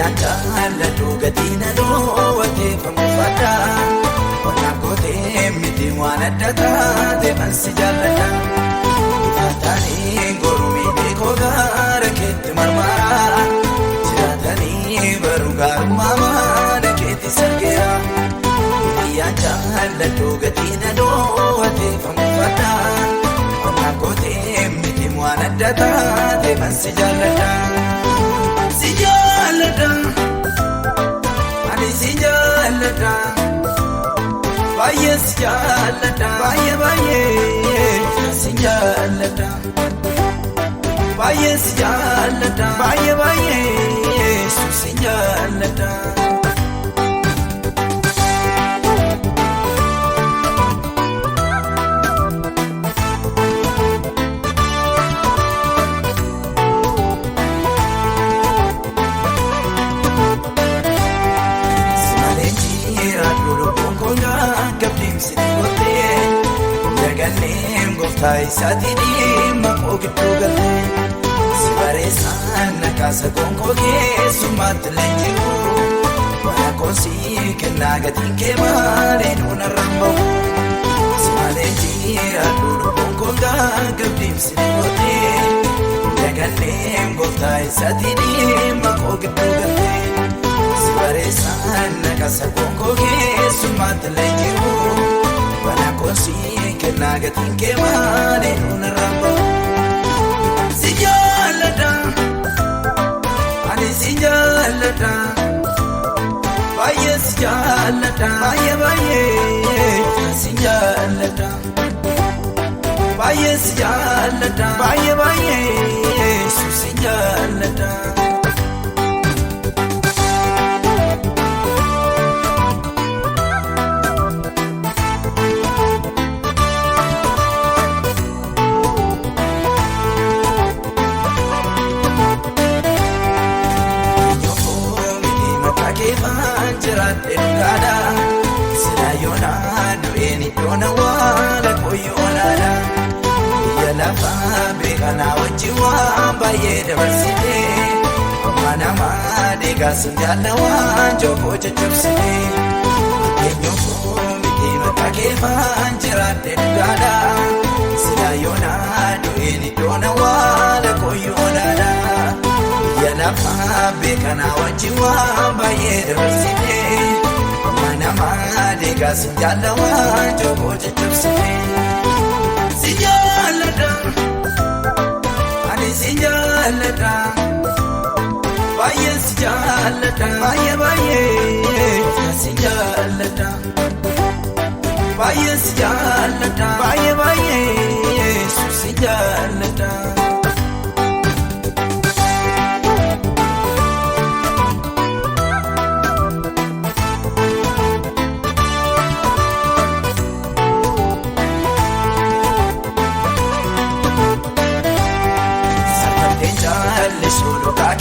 Jaaladha gatiin dhoowwatee famufadha Qonnaan kootee miti waan adda taate mansi jaaladha Faataanii gormii beekoo gaara keetti marmara Jiraatanii baruu gaarummaa maana keetti sargeera Jaaladha gatiin dhoowwatee famufadha Qonnaan kootee miti waan adda taate mansi jaaladha Ani si jaaladha Baay'ee si jaaladha Baay'ee si jaaladha Baay'ee si jaaladha Baay'ee si jaaladha Taayisaatii dhimma gidduu galee si bareessaan nakaasa gonkoo keessummaatti leenji'u Bara koosii kennaa gatiin kee malee nuunarraan bahu Si malee jiraadhu gonkoo gaggabdiimsi gootee Dagalleen taayisaatii dhimma gidduu galee si bareessaan nakaasa gonkoo keessummaatti leenji'u Bara koosii kennaa gatiin kee malee nuunarraan bahu Si jaaladha ani si jaaladha Baay'ee si jaaladha Baay'ee si jaaladha Baay'ee si jaaladha Baay'ee si jaaladha Doona waala koyoolaadha Biyya lafaa beekanaa wajjin waan baay'ee dabarsitee Amma namaa deeggarsi jaalla waan jookoo jajjabsitee Eenyuufuu miti maqaa keefaan jiraadhe dhugaadha Silaa yoonaa du'een doona waala koyoolaadha Biyya lafaa beekanaa wajjin waan baay'ee dabarsitee Namaa deeggarsi jaalla waan jookoo jajjabsitee Si jaaladha ani si jaaladha Baay'ee si jaaladha Baay'ee si jaaladha Baay'ee si jaaladha Baay'ee si jaaladha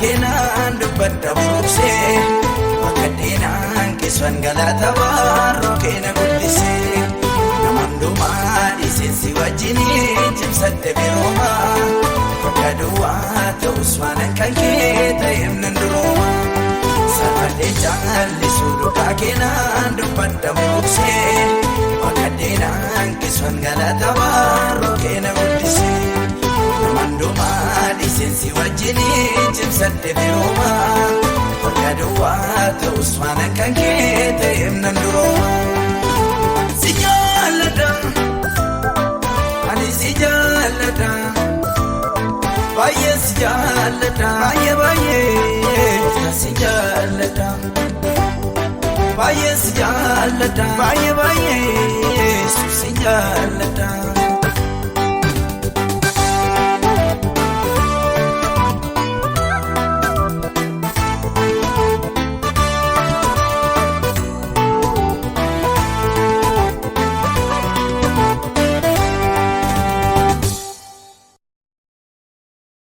Keenan dubbadda buruqsee Wakkaddeenaan keessan galata baaroo keena guddisee Namoondumaa dhiiseensi wajjinii cimsatte biroomaa Bakka duwwaa ta'us waanan kan kee ta'eef nan durooma Sarfadhee jaallisuu dhugaa keenan dubbadda buruqsee Wakkaddeenaan keessan galata baaroo keena guddisee Namoondumaa dhiiseensi wajjinii cimsatte biroomaa Bakka duwwaa ta'us waanan kan kee ta'eef nan durooma Si jaaladha ani si jaaladha Baay'ee si jaaladha Baay'ee si jaaladha Baay'ee si jaaladha Baay'ee